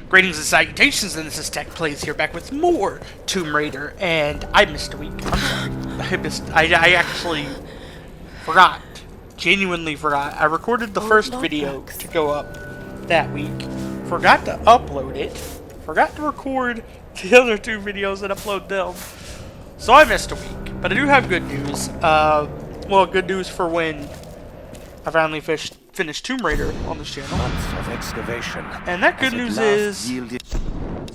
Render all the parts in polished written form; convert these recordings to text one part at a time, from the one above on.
Greetings and salutations, and this is Tech Plays here, back with more Tomb Raider, and I missed a week. I'm sorry. I actually forgot. Genuinely forgot. I recorded the first video to go up that week. Forgot to upload it. Forgot to record the other two videos and upload them. So I missed a week. But I do have good news. Well, good news for when I finally finished Tomb Raider on this channel. Months of excavation. And that good news is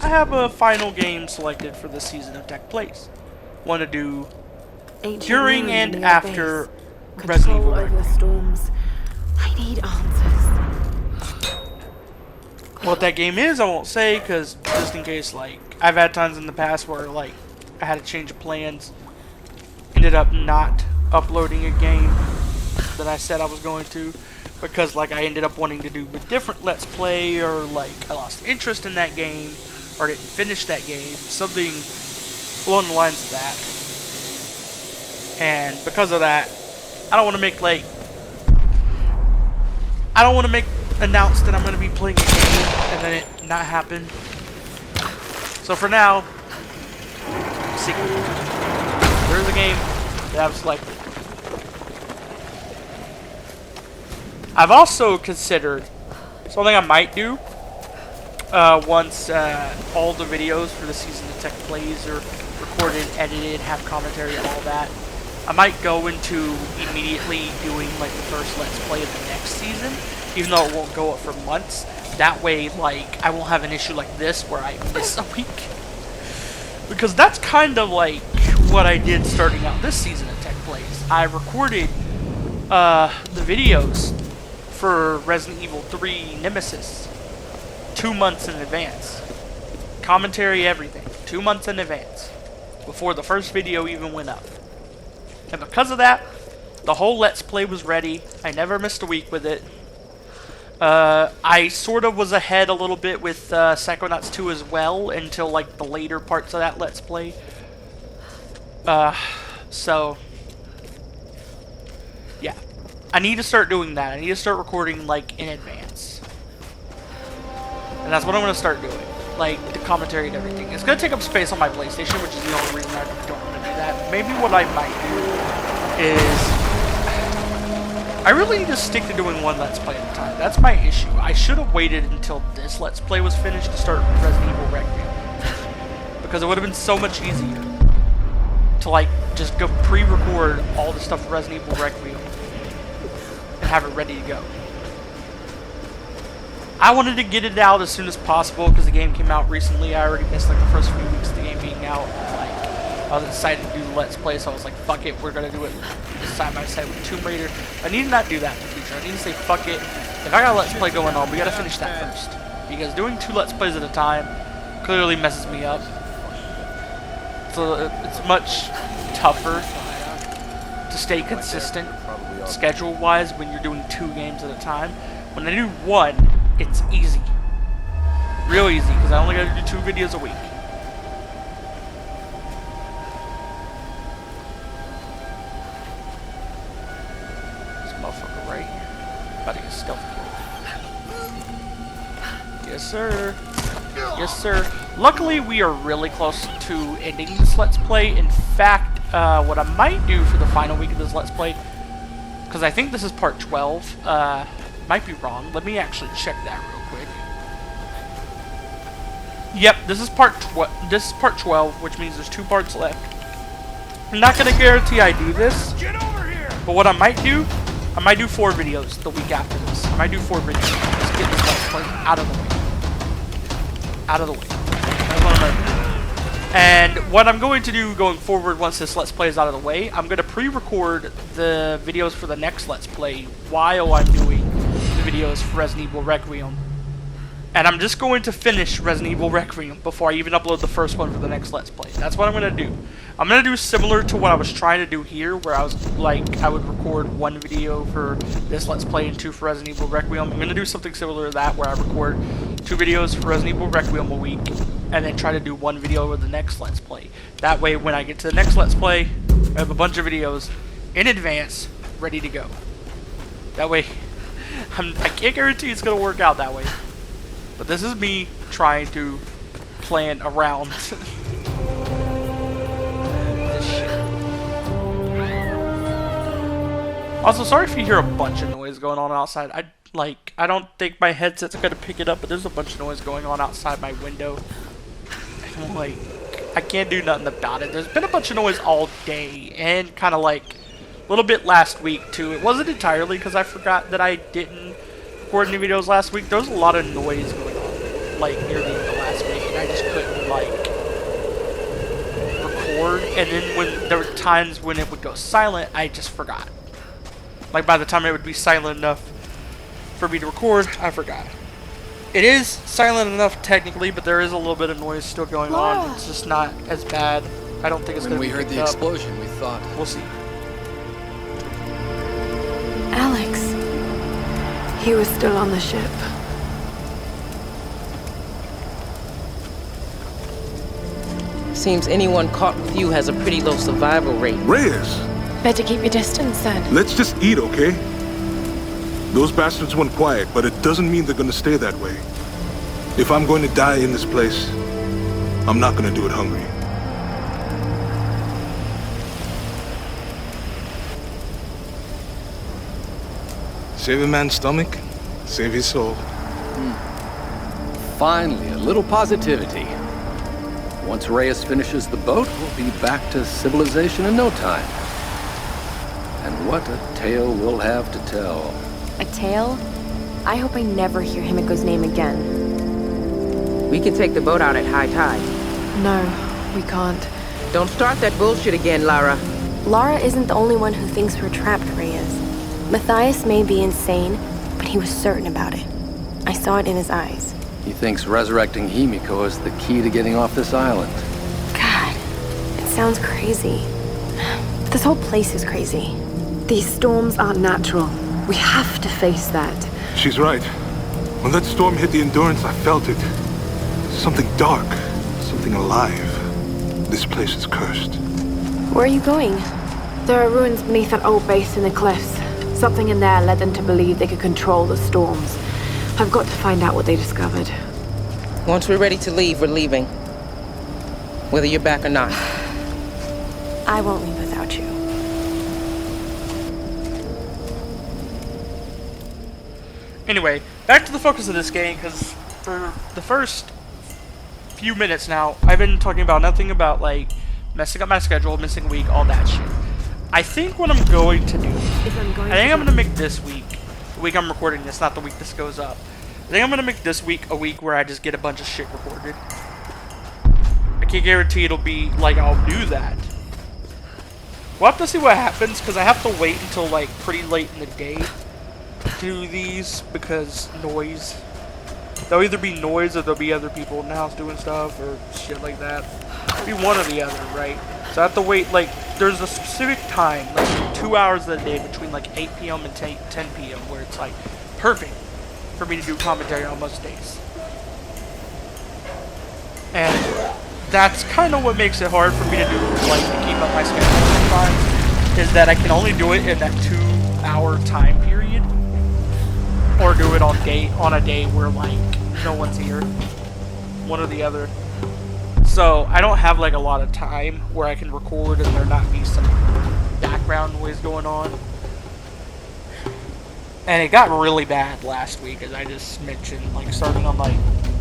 I have a final game selected for this season of Tech Plays. Want to do during and after Resident Evil Requiem. Storms. I need answers. What that game is, I won't say, because just in case, like, I've had times in the past where, like, I had to change plans, ended up not uploading a game that I said I was going to, because, like, I ended up wanting to do a different Let's Play, or, like, I lost interest in that game, or didn't finish that game, something along the lines of that. And because of that, I don't want to make, like, announce that I'm going to be playing a game and then it not happen. So for now, secret. There's a game that I've selected. I've also considered something I might do once all the videos for the season of Tech Plays are recorded, edited, have commentary, all that. I might go into immediately doing like the first Let's Play of the next season, even though it won't go up for months. That way, like, I won't have an issue like this where I miss a week. Because that's kind of like what I did starting out this season of Tech Plays. I recorded the videos for Resident Evil 3 Nemesis 2 months in advance. Commentary, everything. 2 months in advance. Before the first video even went up. And because of that, the whole Let's Play was ready. I never missed a week with it. I sort of was ahead a little bit with Psychonauts 2 as well until like the later parts of that Let's Play. So yeah, I need to start doing that. I need to start recording like in advance, and that's what I'm gonna start doing. Like the commentary and everything. It's gonna take up space on my PlayStation, which is the only reason I don't want to do that. Maybe what I might do is I really need to stick to doing one Let's Play at a time. That's my issue. I should have waited until this Let's Play was finished to start Resident Evil Requiem. Because it would have been so much easier to, like, just go pre-record all the stuff for Resident Evil Requiem and have it ready to go. I wanted to get it out as soon as possible because the game came out recently. I already missed, like, the first few weeks of the game being out. I was excited to do the Let's Play, so I was like, fuck it, we're going to do it side by side with Tomb Raider. I need to not do that in the future. I need to say, fuck it. If I got a Let's Play going on, we got to finish that first. Because doing 2 Let's Plays at a time clearly messes me up. So it's much tougher to stay consistent schedule-wise when you're doing 2 games at a time. When I do 1, it's easy. Real easy, because I only got to do 2 videos a week. Motherfucker right here. About to get stealth killed. Yes, sir. Yes, sir. Luckily, we are really close to ending this Let's Play. In fact, what I might do for the final week of this Let's Play, because I think this is part 12. Might be wrong. Let me actually check that real quick. Yep, this is part 12, which means there's 2 parts left. I'm not gonna guarantee I do this, but what I might do, I might do 4 videos the week after this. I might do 4 videos. Just get this Let's Play out of the way. Out of the way. That's what I'm going to do. And what I'm going to do going forward once this Let's Play is out of the way, I'm going to pre-record the videos for the next Let's Play while I'm doing the videos for Resident Evil Requiem. And I'm just going to finish Resident Evil Requiem before I even upload the first one for the next Let's Play. That's what I'm going to do. I'm going to do similar to what I was trying to do here, where I was like, I would record 1 video for this Let's Play and 2 for Resident Evil Requiem. I'm going to do something similar to that, where I record 2 videos for Resident Evil Requiem a week, and then try to do 1 video with the next Let's Play. That way, when I get to the next Let's Play, I have a bunch of videos in advance, ready to go. That way, I can't guarantee it's going to work out that way. But this is me trying to plan around this shit. Also, sorry if you hear a bunch of noise going on outside. I don't think my headset's gonna pick it up, but there's a bunch of noise going on outside my window. And I'm like, I can't do nothing about it. There's been a bunch of noise all day, and kind of like a little bit last week too. It wasn't entirely because I forgot that I didn't record any videos last week. There was a lot of noise going on, like near the end of last week, and I just couldn't like record. And then when there were times when it would go silent, I just forgot. Like by the time it would be silent enough for me to record, I forgot. It is silent enough technically, but there is a little bit of noise still going on. It's just not as bad. I don't think it's going to be When we heard the up. explosion, we thought... We'll see. Alex. He was still on the ship. Seems anyone caught with you has a pretty low survival rate. Reyes, Better keep your distance then. let's just eat, okay? Those bastards went quiet, but it doesn't mean they're gonna stay that way. If I'm going to die in this place, I'm not gonna do it hungry. Save a man's stomach, save his soul. Finally, a little positivity. Once Reyes finishes the boat, we'll be back to civilization in no time. And what a tale we'll have to tell. A tale? I hope I never hear Himiko's name again. We can take the boat out at high tide. No, we can't. Don't start that bullshit again, Lara. Lara isn't the only one who thinks we're trapped, Reyes. Matthias may be insane, but he was certain about it. I saw it in his eyes. He thinks resurrecting Himiko is the key to getting off this island. God, it sounds crazy. This whole place is crazy. These storms aren't natural. We have to face that. She's right. When that storm hit the Endurance, I felt it. Something dark, something alive. This place is cursed. Where are you going? There are ruins beneath that old base in the cliffs. Something in there led them to believe they could control the storms. I've got to find out what they discovered. Once we're ready to leave, we're leaving. Whether you're back or not. I won't leave without you. Anyway, back to the focus of this game, because for the first few minutes now, I've been talking about nothing about, like, messing up my schedule, missing a week, all that shit. I think what I'm going to do, I think I'm going to make this week, the week I'm recording this, not the week this goes up. I think I'm going to make this week a week where I just get a bunch of shit recorded. I can't guarantee it'll be, like, I'll do that. We'll have to see what happens, because I have to wait until, like, pretty late in the day to do these, because noise. There'll either be noise or there'll be other people in the house doing stuff or shit like that. It'll be one or the other, right? So I have to wait, like, there's a specific time, like 2 hours of the day between like 8 p.m. and 10 p.m. where it's like perfect for me to do commentary on most days. And that's kind of what makes it hard for me to do, like, to keep up my schedule sometimes, is that I can only do it in that 2 hour time period. Or do it on a day where, like, no one's here. One or the other. So I don't have, like, a lot of time where I can record and there not be some background noise going on. And it got really bad last week, as I just mentioned. Like, starting on, like,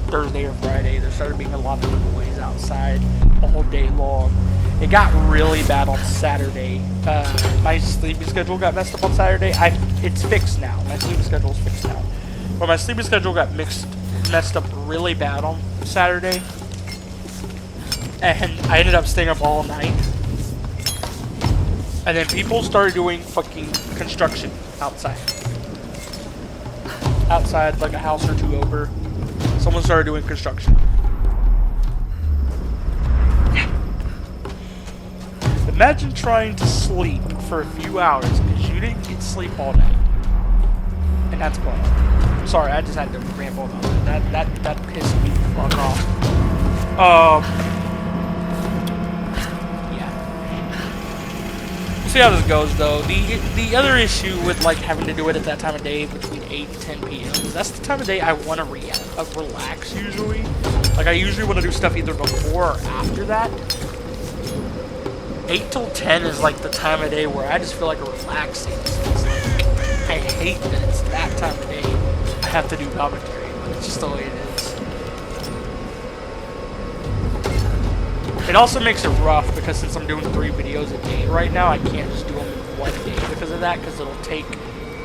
Thursday or Friday, there started being a lot of noise outside all day long. It got really bad on Saturday. My sleeping schedule got messed up on Saturday. It's fixed now. My sleeping schedule's fixed now. But my sleeping schedule got messed up really bad on Saturday. And I ended up staying up all night. And then people started doing fucking construction outside. Outside, like a house or two over. Someone started doing construction. Imagine trying to sleep for a few hours because you didn't get sleep all night. And that's gone. Sorry, I just had to ramble on that. That pissed me the fuck off. Yeah. We'll see how this goes, though. The other issue with, like, having to do it at that time of day between 8 and 10 p.m. That's the time of day I want to relax usually. Like, I usually want to do stuff either before or after that. 8 till 10 is like the time of day where I just feel like relaxing. So it's like, I hate that it's that time of day I have to do commentary, but it's just the way it is. It also makes it rough because since I'm doing 3 videos a day right now, I can't just do them in one day because of that, because it'll take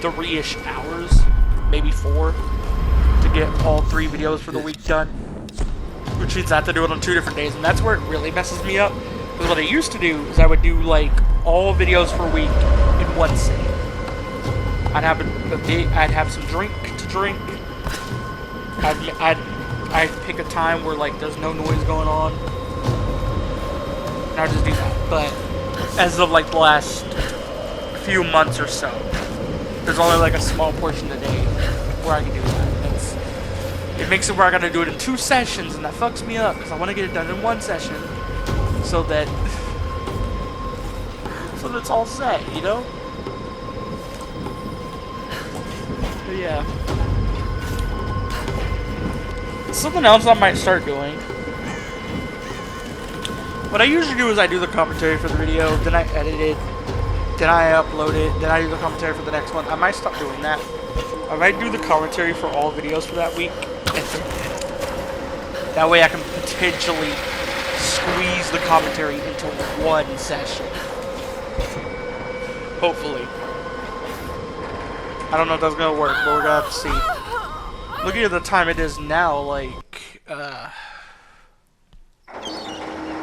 3-ish hours, maybe 4, to get all 3 videos for the week done. Which means I have to do it on 2 different days, and that's where it really messes me up. Because what I used to do is I would do like all videos for a week in one sitting. I'd have some drink to drink. I'd pick a time where like there's no noise going on. And I'd just do that. But as of like the last few months or so, there's only like a small portion a day where I can do that. It makes it where I gotta do it in 2 sessions, and that fucks me up because I want to get it done in 1 session, so that it's all set, you know. But yeah, something else I might start doing. What I usually do is I do the commentary for the video, then I edit it, then I upload it, then I do the commentary for the next one. I might stop doing that. I might do the commentary for all videos for that week. That way I can potentially squeeze the commentary into 1 session. Hopefully. I don't know if that's gonna work, but we're gonna have to see. Looking at the time it is now, like,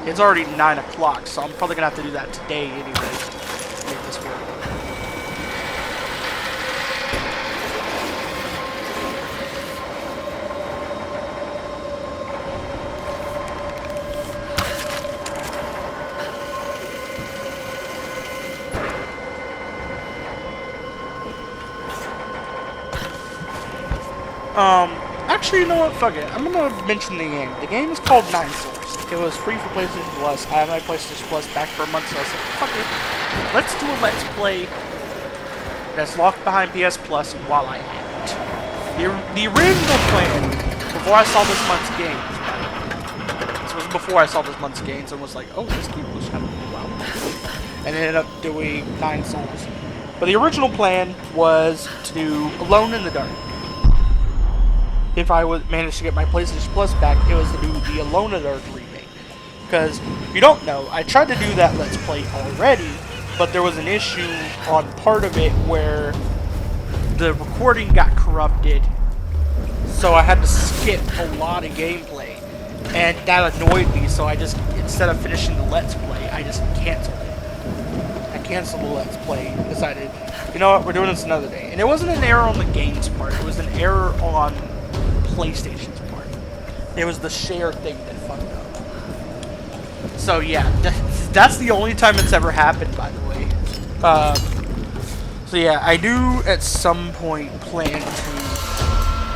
it's already 9 o'clock, so I'm probably gonna have to do that today anyway to make this work. Actually, you know what? Fuck it. I'm gonna mention the game. The game is called 9 Souls. It was free for PlayStation Plus. I have my PlayStation Plus back for a month, so I said, fuck it. Let's do a Let's Play that's locked behind PS Plus while I have it. The original plan, before I saw this month's games, this was before I saw this month's games, and was like, oh, this game looks kind of wow. And ended up doing 9 Souls. But the original plan was to do Alone in the Dark. If I would manage to get my PlayStation Plus back, it was to do the Alone in the Dark remake. Because, if you don't know, I tried to do that Let's Play already, but there was an issue on part of it where the recording got corrupted, so I had to skip a lot of gameplay, and that annoyed me, so I just, instead of finishing the Let's Play, I just canceled it. I canceled the Let's Play and decided, you know what, we're doing this another day. And it wasn't an error on the game's part, it was an error on PlayStation's part. It was the share thing that fucked up. So yeah, that's the only time it's ever happened, by the way. So yeah, I do at some point plan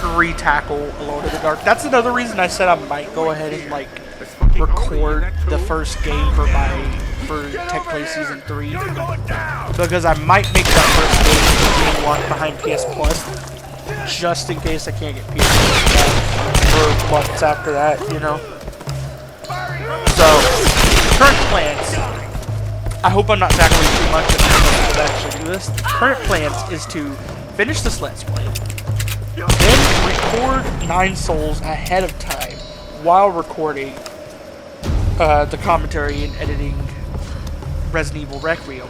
to re-tackle Alone in the Dark. That's another reason I said I might go ahead and like record the first game for Tech Play Season 3. Because I might make that first game locked behind PS Plus, just in case I can't get PS for months after that, you know. So, current plans. I hope I'm not tackling too much and I'm to actually do this. Current plans is to finish this Let's Play, then record 9 Souls ahead of time while recording the commentary and editing Resident Evil Requiem.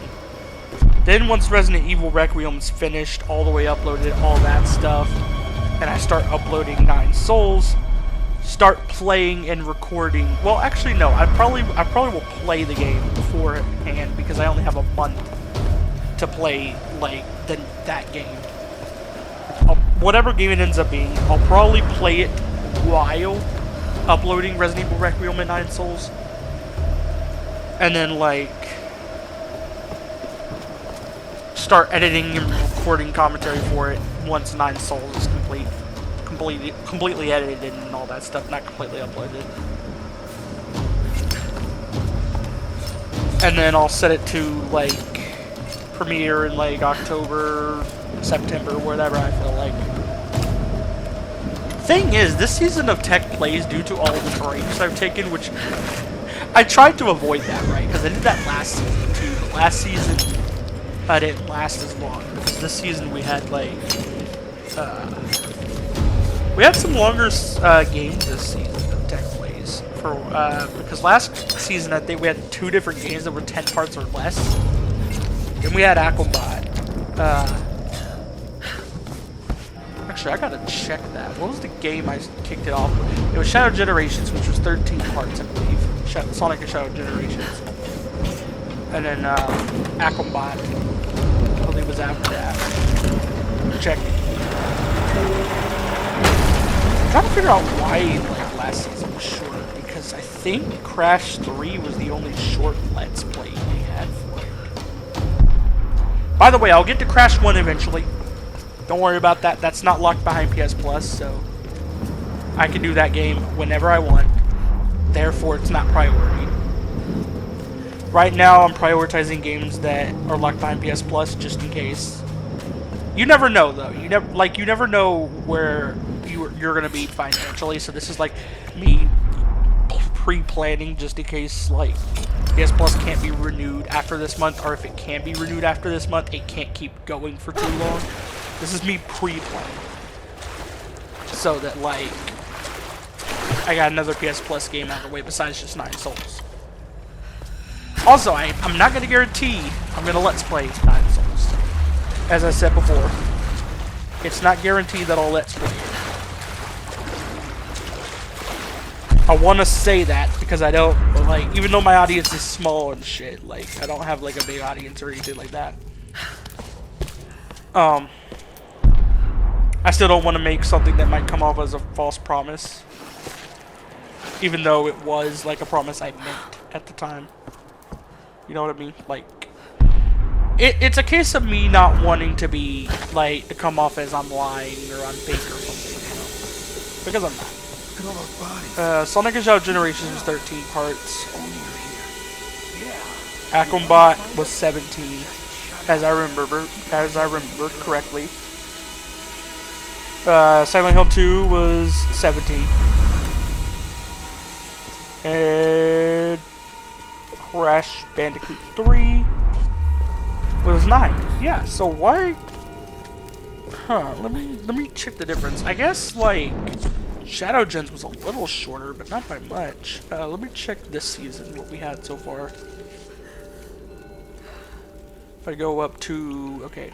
Then once Resident Evil Requiem is finished, all the way uploaded, all that stuff, and I start uploading 9 Souls, start playing and recording. Well, actually no, I probably will play the game beforehand because I only have a month to play like that game. Whatever game it ends up being, I'll probably play it while uploading Resident Evil Requiem and 9 Souls, and then like start editing and recording commentary for it once 9 Souls is completely edited and all that stuff, not completely uploaded. And then I'll set it to like premiere in like October, September, whatever I feel like. thing is, this season of Tech Plays, due to all the breaks I've taken, which I tried to avoid that, right? Because I did that last season too. The last season, I didn't last as long because this season we had like we had some longer games this season of Tech Plays for because last season I think we had 2 different games that were 10 parts or less. Then we had Aquabot. Actually, I gotta check that. What was the game I kicked it off with? It was Shadow Generations, which was 13 parts, I believe. Sonic and Shadow Generations. And then Aquabot, I believe, was after that. Check it. I'm trying to figure out why like last season was shorter, because I think Crash 3 was the only short Let's Play they had for it. By the way, I'll get to Crash 1 eventually. Don't worry about that. That's not locked behind PS Plus, so I can do that game whenever I want. Therefore, it's not priority. Right now, I'm prioritizing games that are locked behind PS Plus just in case. You never know, though. You never know where you're gonna be financially. So this is like me pre-planning just in case like PS Plus can't be renewed after this month, or if it can be renewed after this month, it can't keep going for too long. This is me pre-planning, so that like I got another PS Plus game out of the way besides just 9 Souls. Also, I'm not gonna guarantee I'm gonna Let's Play 9 Souls. As I said before, it's not guaranteed that I'll Let's Play it. I want to say that because I don't like, even though my audience is small and shit, like I don't have like a big audience or anything like that. I still don't want to make something that might come off as a false promise, even though it was like a promise I meant at the time. You know what I mean? Like, it's a case of me not wanting to be like to come off as I'm lying or I'm fake or something, you know? Because I'm not. Sonic and Shadow Generations was 13 parts. Aquabot was 17, as I remember correctly. Silent Hill 2 was 17. And Crash Bandicoot 3 was 9. Yeah, so why? Huh, let me check the difference. I guess like Shadow Gens was a little shorter, but not by much. Let me check this season, what we had so far. If I go up to, okay.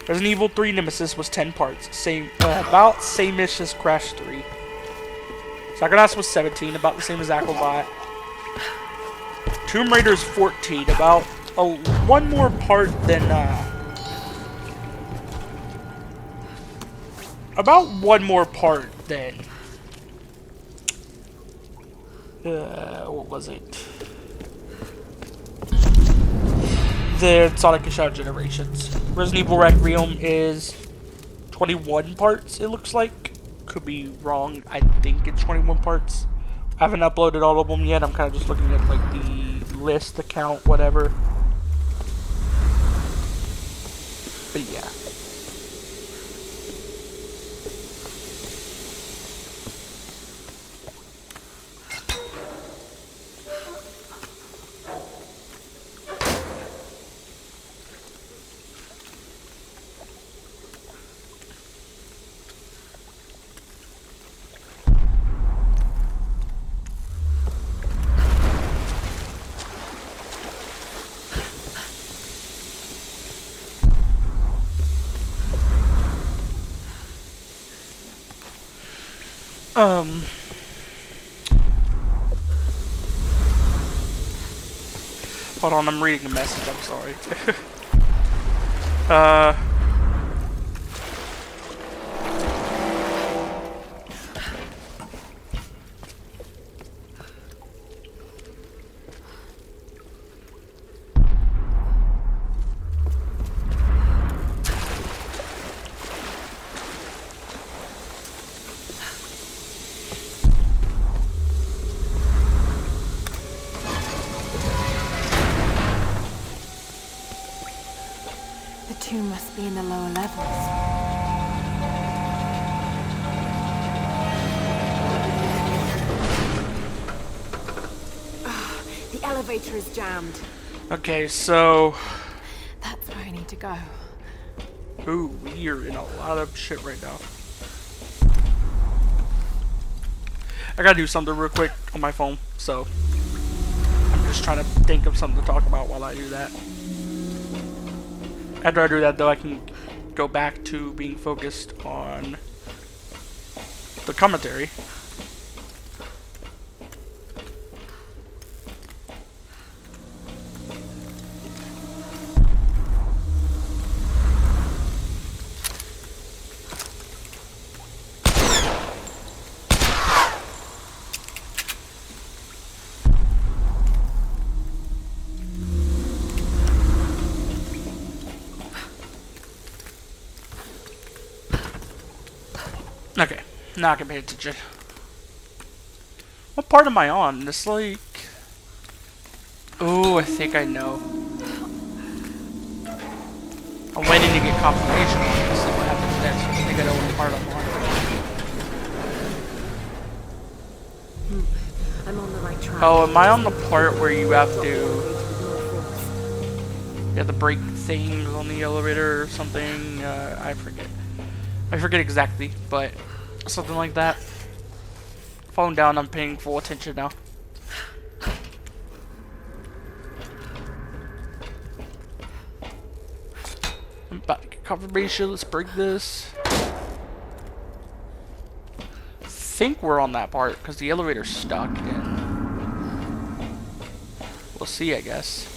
Resident Evil 3 Nemesis was 10 parts. Same, about same-ish as Crash 3. Psychonauts was 17, about the same as Aquabot. Tomb Raider's 14, about one more part than, about one more part than, what was it? The Sonic and Shadow Generations. Resident Evil Requiem is 21 parts, it looks like. Could be wrong. I think it's 21 parts. I haven't uploaded all of them yet. I'm kind of just looking at like the list, the count, whatever. But yeah. Hold on, I'm reading a message, I'm sorry. The tomb must be in the lower levels. elevator is jammed. Okay, so... That's where I need to go. Ooh, we are in a lot of shit right now. I gotta do something real quick on my phone, so... I'm just trying to think of something to talk about while I do that. After I do that, though, I can go back to being focused on the commentary. Okay, now I can pay attention. What part am I on? This like... Oh, I think I know. I'm waiting to get confirmation on it to see what happens next. I think I know what part I'm on. I'm on the right track. Oh, am I on the part where you have to break things on the elevator or something? I forget. I forget exactly, but something like that. Phone down, I'm paying full attention now. I'm about to get confirmation, let's break this. I think we're on that part, because the elevator's stuck, and we'll see, I guess.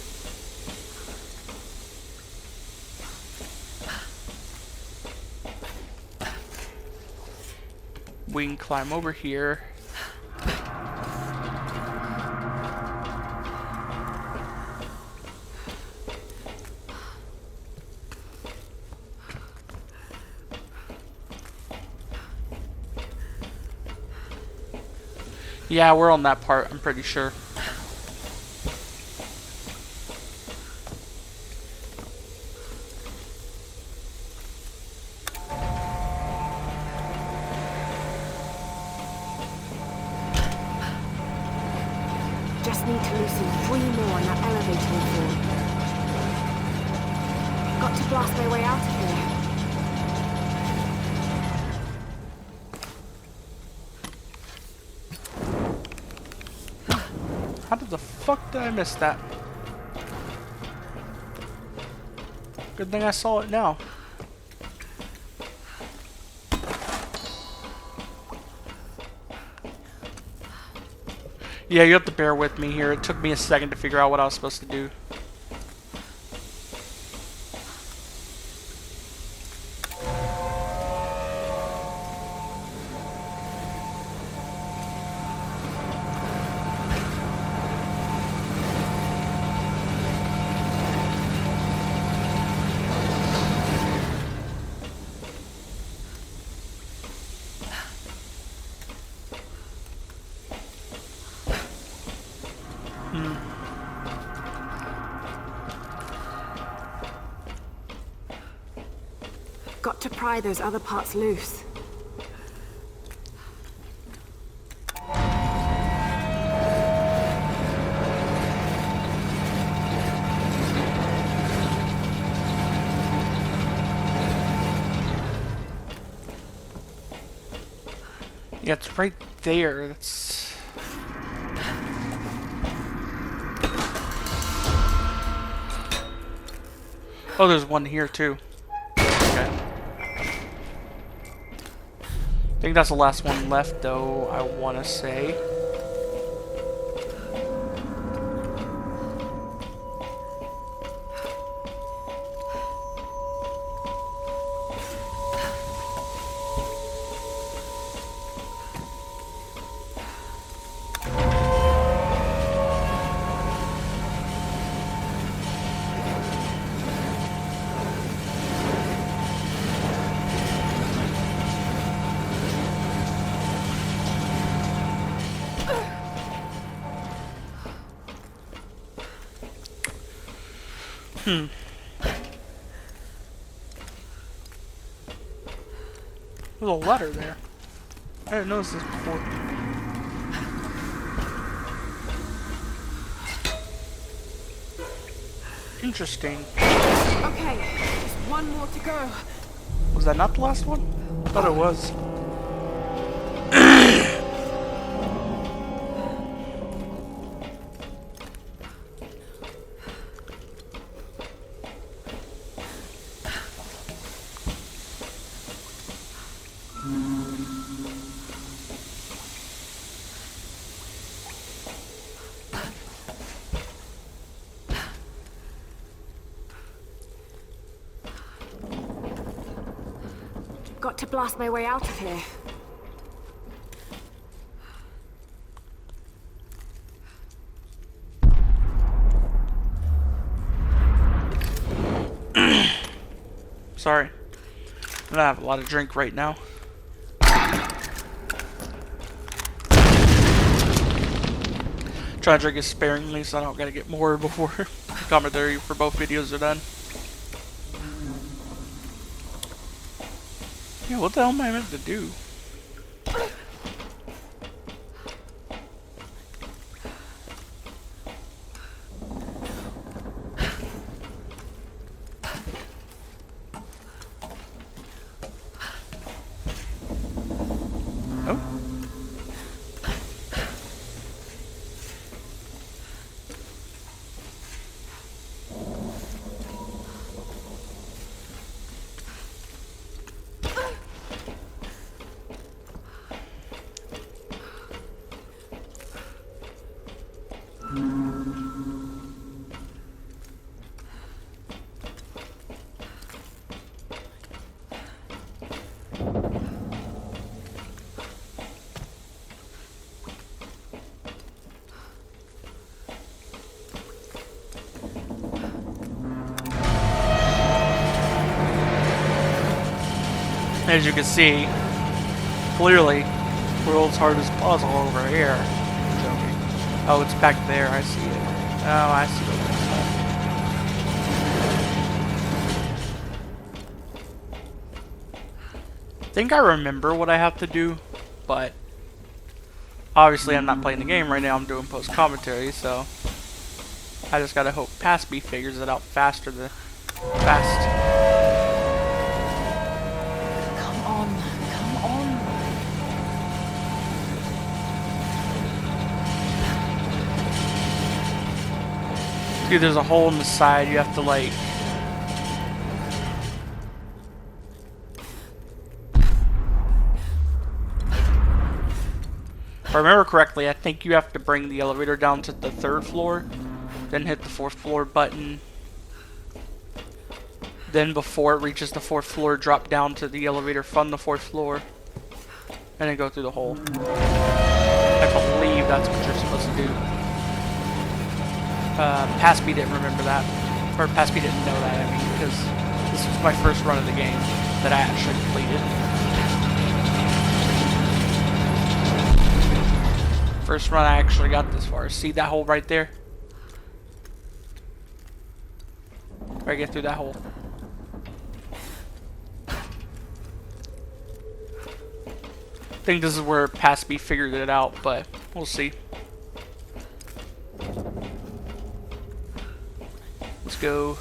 We can climb over here. Yeah, we're on that part, I'm pretty sure. Just need to loosen 3 more and that elevator will fall. Got to blast my way out of here. How the fuck did I miss that? Good thing I saw it now. Yeah, you have to bear with me here. It took me a second to figure out what I was supposed to do. Got to pry those other parts loose. Yeah, it's right there. That's... Oh, there's one here too. Okay. I think that's the last one left, though, I want to say. There's a letter there. I didn't notice this before. Interesting. Okay, just one more to go. Was that not the last one? I thought it was. Got to blast my way out of here. Sorry. I don't have a lot of drink right now. Try to drink it sparingly so I don't gotta get more before the commentary for both videos are done. Yeah, what the hell am I meant to do? Oh. As you can see, clearly, world's hardest puzzle over here. I'm joking. Oh, it's back there. I see it. Oh, I see what it is. I think I remember what I have to do, but obviously I'm not playing the game right now. I'm doing post commentary, so I just gotta hope Passby figures it out faster than fast. Dude, there's a hole in the side. You have to like. If I remember correctly, I think you have to bring the elevator down to the 3rd floor, then hit the 4th floor button. Then before it reaches the 4th floor, drop down to the elevator from the 4th floor, and then go through the hole. I believe that's what you're supposed to do. Passby didn't remember that, or Passby didn't know that, I mean, because this was my first run of the game that I actually completed. First run I actually got this far. See that hole right there? Where I get through that hole. I think this is where Passby figured it out, but we'll see. Let's go.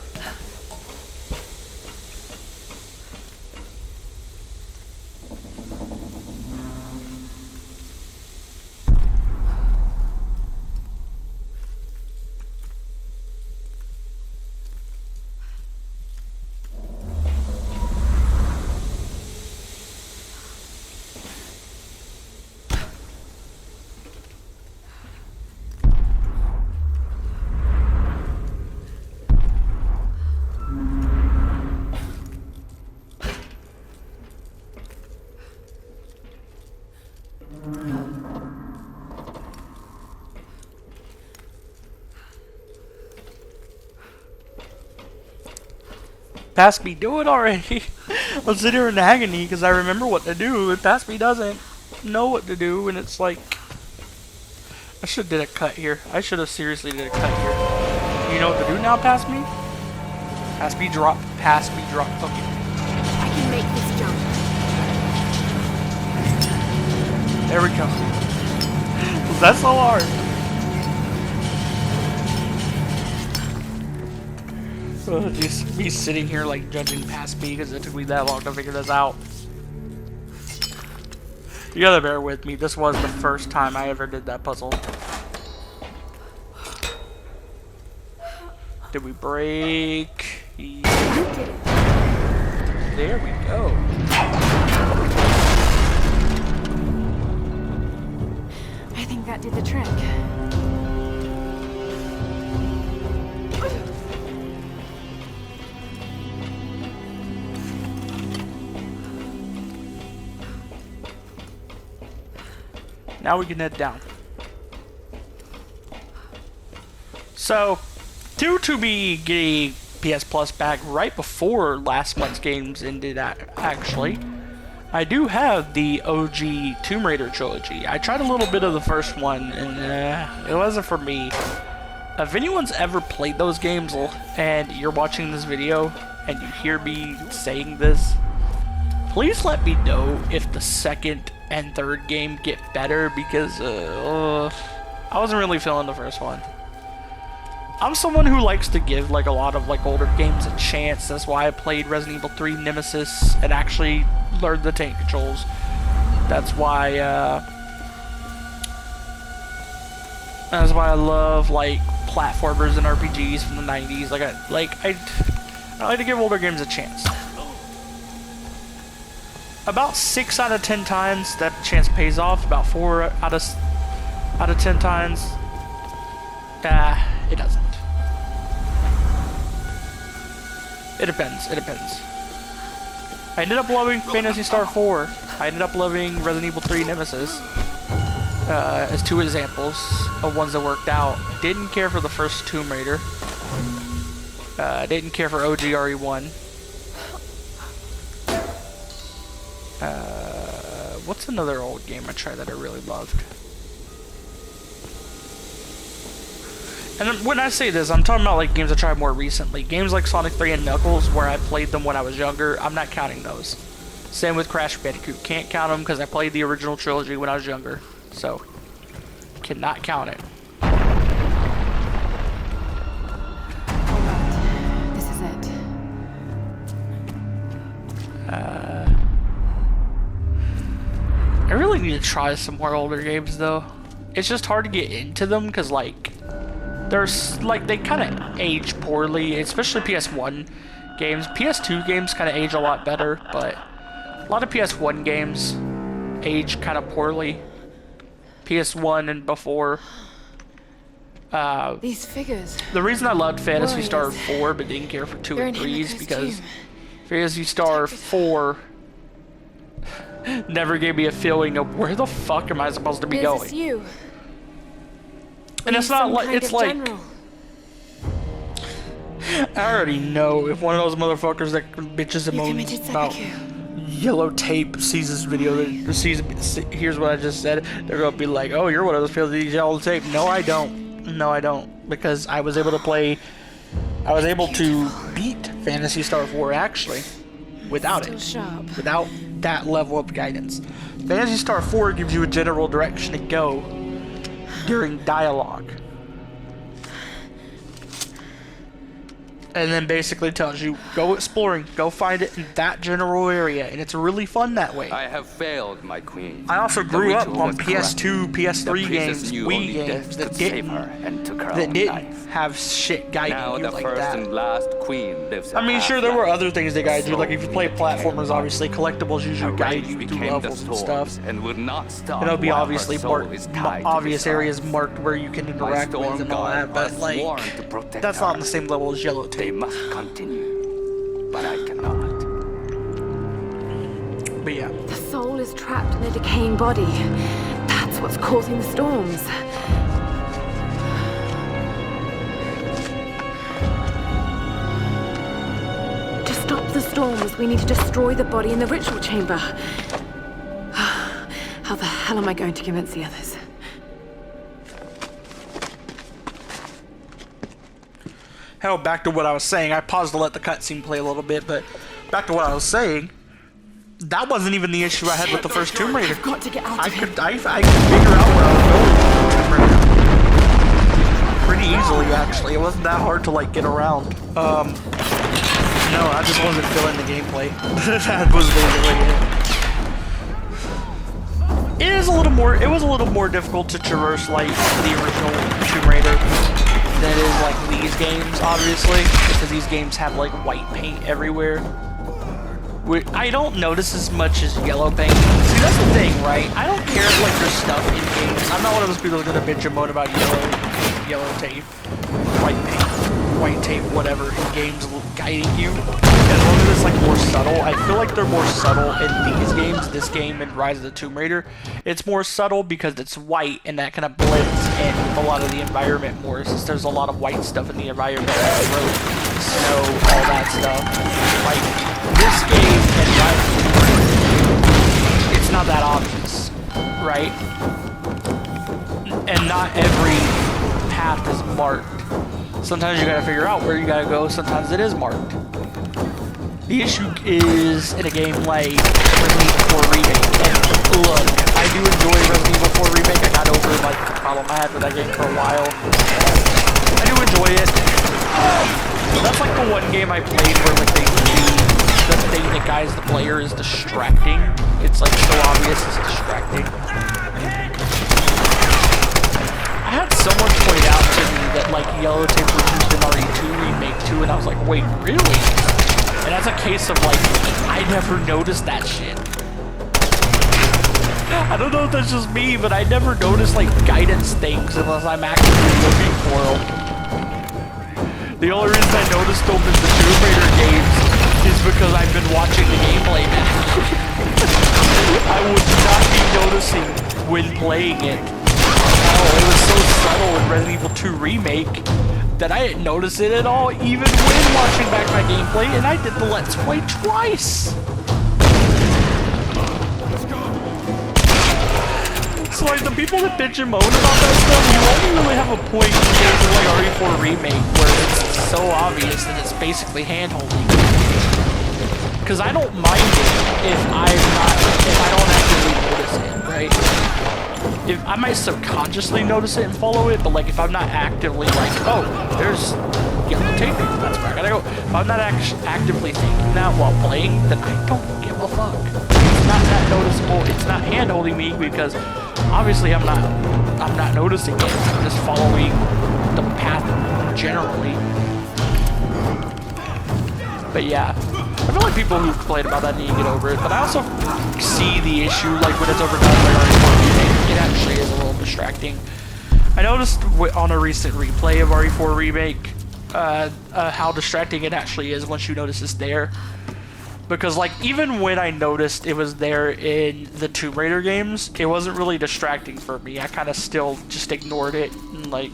Passby, do it already. Let's sit here in agony because I remember what to do, and Passby doesn't know what to do, and it's like I should have did a cut here. I should have seriously did a cut here. You know what to do now, Passby? Passby drop. Passby drop. Okay. I can make this jump. There we go. Was that so hard? Just me sitting here like judging past me because it took me that long to figure this out. You gotta bear with me. This was the first time I ever did that puzzle. Did we break? Yeah. There we go. I think that did the trick. Now we can head down. So, due to me getting PS Plus back right before last month's games ended, actually, I do have the OG Tomb Raider trilogy. I tried a little bit of the first one, and it wasn't for me. If anyone's ever played those games and you're watching this video and you hear me saying this, please let me know if the second and third game get better, because I wasn't really feeling the first one. I'm someone who likes to give like a lot of like older games a chance. That's why I played Resident Evil 3 Nemesis and actually learned the tank controls. That's why I love like platformers and RPGs from the 90s. I like to give older games a chance. About 6 out of 10 times that chance pays off. About 4 out of 10 times, it doesn't. It depends. It depends. I ended up loving Phantasy Star 4. I ended up loving Resident Evil 3 Nemesis as 2 examples of ones that worked out. Didn't care for the first Tomb Raider. Didn't care for OG RE1. What's another old game I tried that I really loved? And when I say this, I'm talking about like games I tried more recently. Games like Sonic 3 and Knuckles, where I played them when I was younger, I'm not counting those. Same with Crash Bandicoot. Can't count them because I played the original trilogy when I was younger. So, cannot count it. Alright, this is it. I really need to try some more older games though. It's just hard to get into them because like there's like they kind of age poorly, especially PS1 games. PS2 games kind of age a lot better, but a lot of PS1 games age kind of poorly. PS1 and before. These figures. The reason I loved Phantasy Warriors. Star 4 but didn't care for 2 They're and in 3 is Himiko's because tomb. Phantasy Star 4 never gave me a feeling of where the fuck am I supposed to be Here's going. this you. And it's not like it's like General. I already know if one of those motherfuckers that bitches and You moans committed about seppuku. yellow tape sees this video that here's what I just said, they're gonna be like, oh, you're one of those people that use yellow tape. No, I don't. No, I don't. Because I was able to beat Phantasy Star 4 actually without Still it. sharp. Without that level of guidance. Phantasy Star 4 gives you a general direction to go during dialogue. And then basically tells you, go exploring, go find it in that general area, and it's really fun that way. I have failed, my queen. I also The grew up ritual on was PS2, corrupt. PS3 The princess games, knew Wii only games death that could save her didn't, and took her that own didn't life. have shit guiding Now you the like first that. and last queen lives. I mean, sure, there were other things that guide you, like if you play So platformers, obviously collectibles usually guide you through levels and stuff. and would not stop. And it'll be while her obviously soul marked, is tied to obvious this earth. areas marked where you can My interact with storm and all guard that, but are like, sworn to protect that's her. not on the same level as yellow They tape. must continue, but I cannot. But yeah. The soul is trapped in a decaying body. That's what's causing the storms. To stop the storms, we need to destroy the body in the ritual chamber. How the hell am I going to convince the others? Hell, back to what I was saying. I paused to let the cutscene play a little bit, but back to what I was saying. That wasn't even the issue I had with the first Tomb Raider. I've got to get out I of here. could figure out where I was going with the Tomb Raider pretty easily, actually. It wasn't that hard to like get around. know. I just wasn't feeling the gameplay. That was basically it. It was a little more difficult to traverse like the original Tomb Raider than it is like these games, obviously, because these games have like white paint everywhere. I don't notice as much as yellow paint. See, that's the thing, right? I don't care if like there's stuff in games. I'm not one of those people who's gonna bitch and moan about yellow tape, white tape, whatever, in games guiding you. As long as it's like more subtle, I feel like they're more subtle in these games. This game and Rise of the Tomb Raider, it's more subtle because it's white and that kind of blends in with a lot of the environment more, since there's a lot of white stuff in the environment, like road, snow, all that stuff. Like this game and Rise of the Tomb Raider, it's not that obvious, right? And not every path is marked. Sometimes you gotta figure out where you gotta go, sometimes it is marked. The issue is in a game like Resident Evil 4 Remake, and look, I do enjoy Resident Evil 4 Remake. I got over like the problem I had with that game for a while. I do enjoy it. That's like the one game I played where like the thing that guides the player is distracting. It's like so obvious it's distracting. I had someone point out to me that like yellow tape was used in RE2 Remake too, and I was like, wait, really? And that's a case of like, I never noticed that shit. I don't know if that's just me, but I never noticed like guidance things unless I'm actively looking for them. The only reason I noticed them in the Tomb Raider games is because I've been watching the gameplay back. I would not be noticing when playing it. Oh, it was so subtle in Resident Evil 2 Remake that I didn't notice it at all, even when watching back my gameplay, and I did the Let's Play twice! So like, the people that bitch and moan about that stuff, you only really have a point in games like RE4 Remake, where it's so obvious that it's basically hand-holding. Because I don't mind it if I don't actively notice it, right? I might subconsciously notice it and follow it, but like if I'm not actively like, oh, there's yellow tape, that's where I gotta go. If I'm not actively thinking that while playing, then I don't give a fuck. It's not that noticeable. It's not hand holding me because obviously I'm not noticing it. I'm just following the path generally. But yeah, I feel like people who've played about that need to get over it. But I also see the issue like when it's overdone by RE4 Remake. It actually is a little distracting. I noticed on a recent replay of RE4 Remake how distracting it actually is once you notice it's there. Because like even when I noticed it was there in the Tomb Raider games, it wasn't really distracting for me. I kind of still just ignored it and like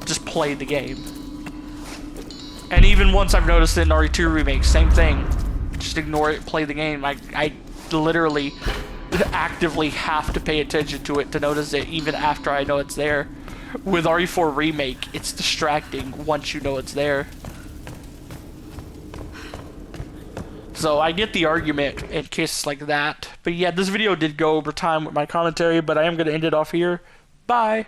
just played the game. And even once I've noticed it in RE2 Remake, same thing. Just ignore it, play the game. I literally actively have to pay attention to it to notice it even after I know it's there. With RE4 Remake, it's distracting once you know it's there. So I get the argument in cases like that. But yeah, this video did go over time with my commentary, but I am going to end it off here. Bye!